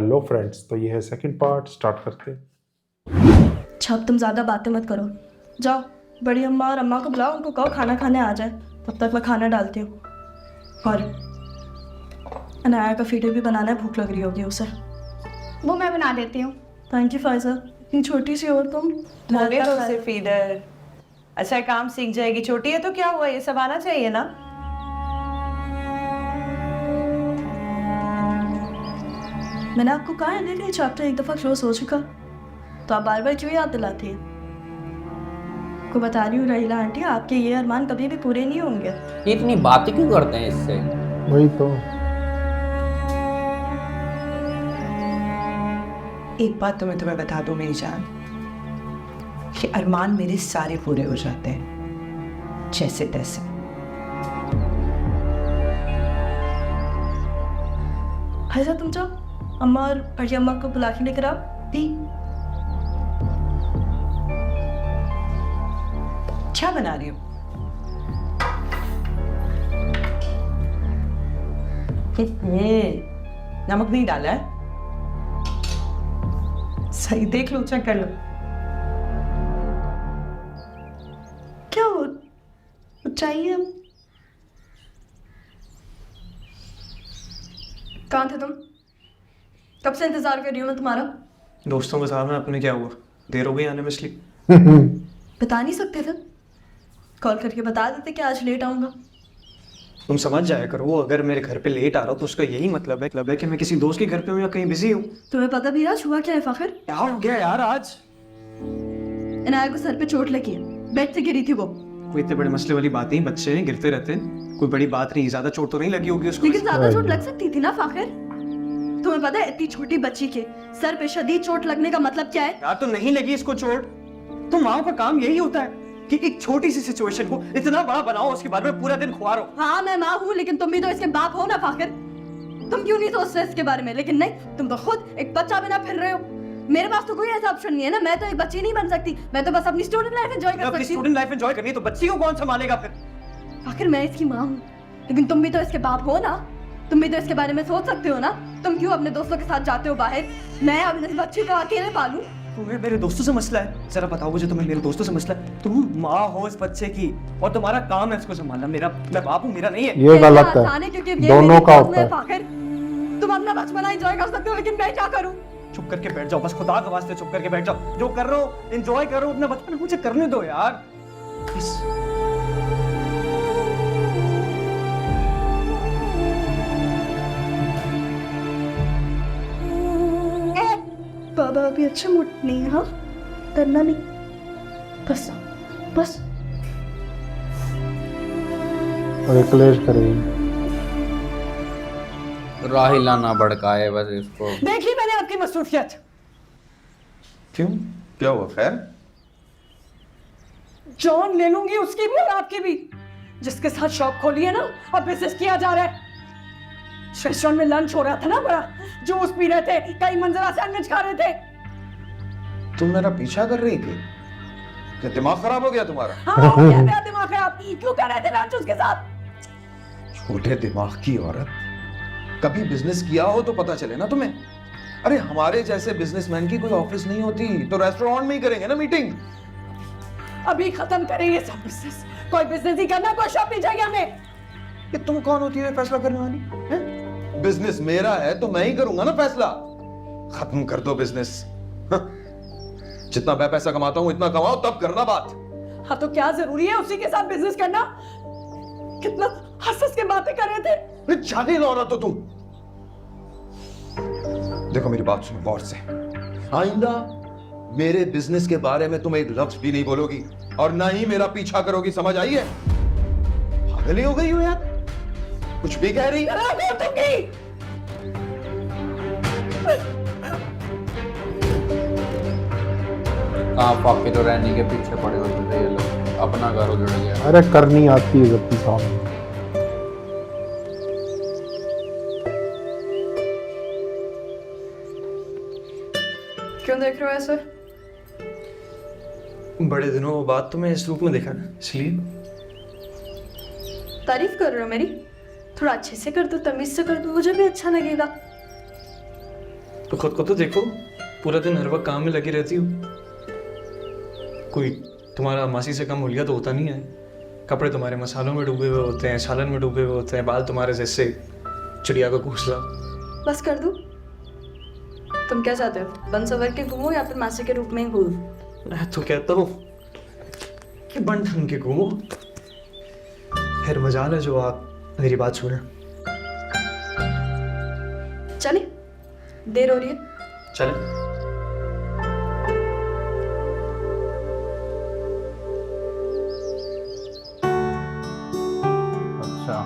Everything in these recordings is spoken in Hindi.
हेलो फ्रेंड्स, तो ये है सेकंड पार्ट, स्टार्ट करते हैं। अच्छा अब तुम ज़्यादा बातें मत करो, जाओ बड़ी अम्मा और अम्मा को बुलाओ, उनको कहो खाना खाने आ जाए, तब तक मैं खाना डालती हूँ। और अनाया का फीडर भी बनाना है, भूख लग रही होगी उसे। वो मैं बना देती हूँ। थैंक यू फाइजा, इतनी छोटी सी हो तुम। होने दो उसे फीडर, अच्छा काम सीख जाएगी, छोटी है तो क्या हुआ, ये सब आना चाहिए ना। मैंने आपको कहा है ना, ये चैप्टर एक दफ़ा क्लोज हो चुका, तो आप बार बार क्यों याद दिलाती हैं? को बता रही हूँ रहीला आंटी, आपके ये अरमान कभी भी पूरे नहीं होंगे। ये इतनी बातें क्यों करते हैं इससे? वही तो। एक बात तो मैं तुम्हें बता दूं मेरी जान, कि अरमान मेरे सारे पूरे हो जाते हैं जैसे तैसे। फाइजा तुम जाओ, अम्मा और बड़ी अम्मा को बुला के लेकर आओ। दी क्या बना रही हो? नमक नहीं डाला है? सही देख लो, चेक कर लो। क्या हो चाहिए? अब कहाँ थे तुम? कब से इंतजार कर रही हूँ मैं तुम्हारा। दोस्तों के साथ में अपने क्या हुआ, देर हो गई आने में इसलिए। बता नहीं सकते थे? कॉल करके बता देते कि आज लेट आऊंगा। तुम समझ जाया करो, वो अगर मेरे घर पे लेट आ रहा हो तो उसका यही मतलब है कि मैं किसी दोस्त के घर पे हूँ या कहीं बिजी हूँ। तुम्हें पता भी आज हुआ क्या है फखर? क्या हो गया यार आज? इनाया को सर पे चोट लगी है, बेड से गिरी थी वो। कोई इतने बड़े मसले वाली बात नहीं, बच्चे हैं गिरते रहते हैं, कोई बड़ी बात नहीं, ज्यादा चोट तो नहीं लगी होगी उसको। लेकिन ज्यादा चोट लग सकती थी ना फखर? तुम्हें पता है इतनी छोटी बच्ची के सर पे शदीद चोट लगने का मतलब क्या है? यार तो नहीं लगी इसको चोट, तो माओ का काम यही होता है कि एक छोटी सी सिचुएशन को इतना बड़ा बनाओ, उसके बाद में पूरा दिन खुआरो। हाँ मैं माँ हूँ, लेकिन तुम भी तो इसके बाप हो ना फाखिर। तुम क्यों नहीं सोचते इसके बारे में? लेकिन नहीं, तुम तो खुद एक बच्चा बिना फिर रहे हो। मेरे पास तो कोई ऐसा ऑप्शन नहीं है ना, मैं तो एक बच्ची नहीं बन सकती, मैं तो बस अपनी स्टूडेंट लाइफ एंजॉय कर अपनी सकती हूँ। स्टूडेंट लाइफ एंजॉय करनी है तो बच्ची को कौन संभालेगा फिर? आखिर मैं इसकी माँ हूँ, लेकिन तुम भी तो इसके बाप हो ना, तुम भी तो इसके बारे में सोच सकते हो ना। तुम क्यों अपने दोस्तों के साथ जाते हो बाहर? मैं अब इस बच्ची को अकेले पालूं? तुम्हें मेरे दोस्तों से मसला है? जरा बताओ मुझे, तुम्हें मेरे दोस्तों से मसला है? तुम माँ हो इस बच्चे की और तुम्हारा काम है इसको संभालना। मैं बाप हूँ, मेरा नहीं है। ये गलत है, आसान क्योंकि ये दोनों मेरी का दोस्त होता है है। फाखिर। तुम अपना बचपना एंजॉय कर सकते हो, लेकिन मैं क्या करूं? चुप करके बैठ जाओ, बस खुदा के वास्ते चुप करके बैठ जाओ। जो कर रहे हो एंजॉय करो अपना बचपन, मुझे करने दो यार प्लीज। बाबा अभी अच्छा मूड नहीं है, हाँ डरना नहीं, बस बस। और ये क्लेश करेगी। राहिला ना भड़काए बस इसको। देख ली मैंने आपकी मसरूफियत। क्यों, क्या हुआ? खैर? जॉन ले लूंगी उसकी भी और आपकी भी। जिसके साथ शॉप खोली है ना, अब बिजनेस किया जा रहा है। रेस्टोरेंट में लंच हो रहा था ना, बड़ा जूस पी रहे थे, कई मंजरा सैंडविच खा रहे थे। तुम मेरा पीछा कर रही थी? क्या दिमाग खराब हो गया तुम्हारा? हाँ हो गया मेरा दिमाग खराब, क्यों कर रहे थे लंच उसके साथ? छोटे दिमाग की औरत, कभी बिजनेस किया हो तो पता चले ना तुम्हें। अरे हमारे जैसे बिजनेसमैन की कोई ऑफिस नहीं होती, तो रेस्टोरेंट में ही करेंगे ना मीटिंग। अभी खत्म करेंगे सब बिजनेस, कोई बिजनेस ही करना, कोई शॉप नहीं चाहिए हमें। ये तुम कौन होती है फैसला करने वाली है? बिजनेस मेरा है तो मैं ही करूंगा ना फैसला। खत्म कर दो बिजनेस। जितना मैं पैसा कमाता हूं इतना कमाओ, तब करना बात। हाँ तो क्या जरूरी है उसी के साथ बिजनेस करना? कितना हंस हंस के बातें कर रहे थे। जाने लो ना तो तुम। देखो मेरी बात सुनो गौर से, आइंदा मेरे बिजनेस के बारे में तुम एक लफ्ज भी नहीं बोलोगी और ना ही मेरा पीछा करोगी, समझ आई है? पागल ही हो गई हो यार, कुछ भी कह रही है। कहाँ पाके तो रहने के पीछे पड़े होते थे ये लोग, अपना घर उजड़ गया। अरे करनी आती है गलती सामने। क्यों देख रहे हो ऐसे? बड़े दिनों बाद तुम्हें इस रूप में देखा ना, इसलिए। तारीफ कर रहे हो मेरी? थोड़ा अच्छे से कर दो, तमीज से कर दो, मुझे भी अच्छा लगेगा। तो खुद को तो देखो, पूरा दिन हर वक्त काम में लगी रहती हो। कोई तुम्हारा मासी से कम हुलिया तो होता नहीं है। कपड़े तुम्हारे मसालों में डूबे हुए होते हैं, सालन में डूबे हुए होते हैं, बाल तुम्हारे जैसे चिड़िया का घोंसला। बस कर दूँ? तुम क्या चाहते हो, बन सवर के घूमो या फिर मासी के रूप में ही घूमो? मैं तो कहता हूँ कि बन ढंग के घूमो। फिर मजाल है जो आप मेरी बात सुने। चले, देर हो रही है। चले। अच्छा,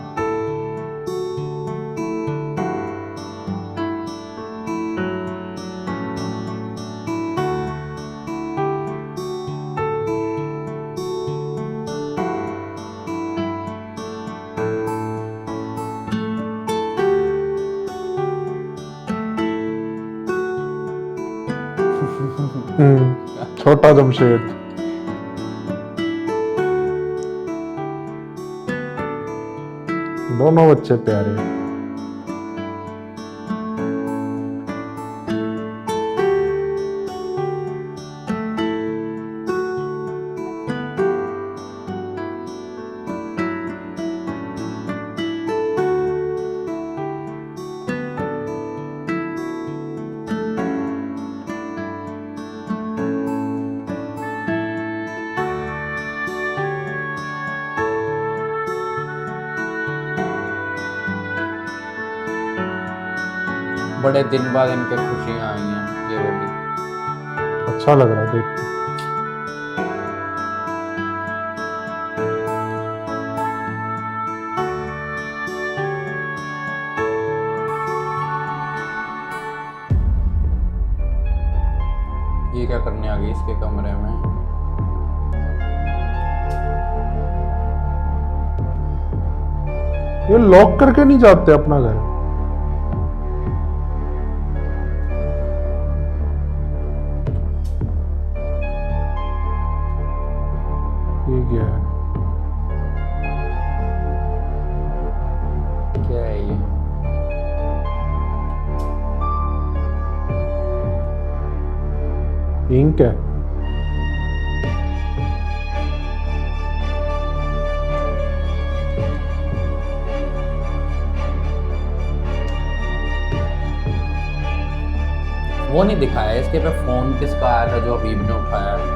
छोटा जमशेद। दोनों बच्चे प्यारे। बड़े दिन बाद इनके खुशियाँ आई हैं, ये वाली। अच्छा लग रहा है देख के। ये क्या करने आ गई इसके कमरे में? ये लॉक करके नहीं जाते अपना घर। ये क्या है? क्या है ये? इंक है। वो नहीं दिखाया इसके पे फोन किसका आया था जो अबीब ने उठाया?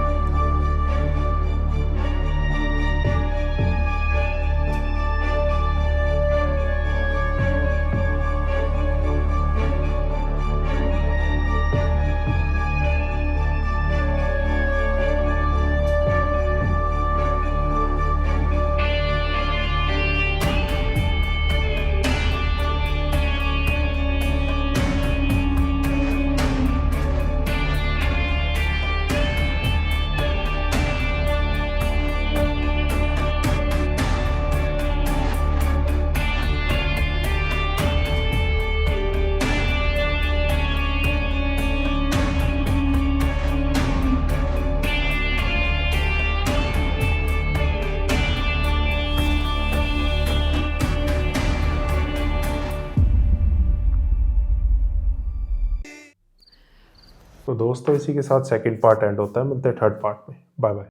तो दोस्तों इसी के साथ सेकंड पार्ट एंड होता है। मिलते हैं थर्ड पार्ट में। Bye bye.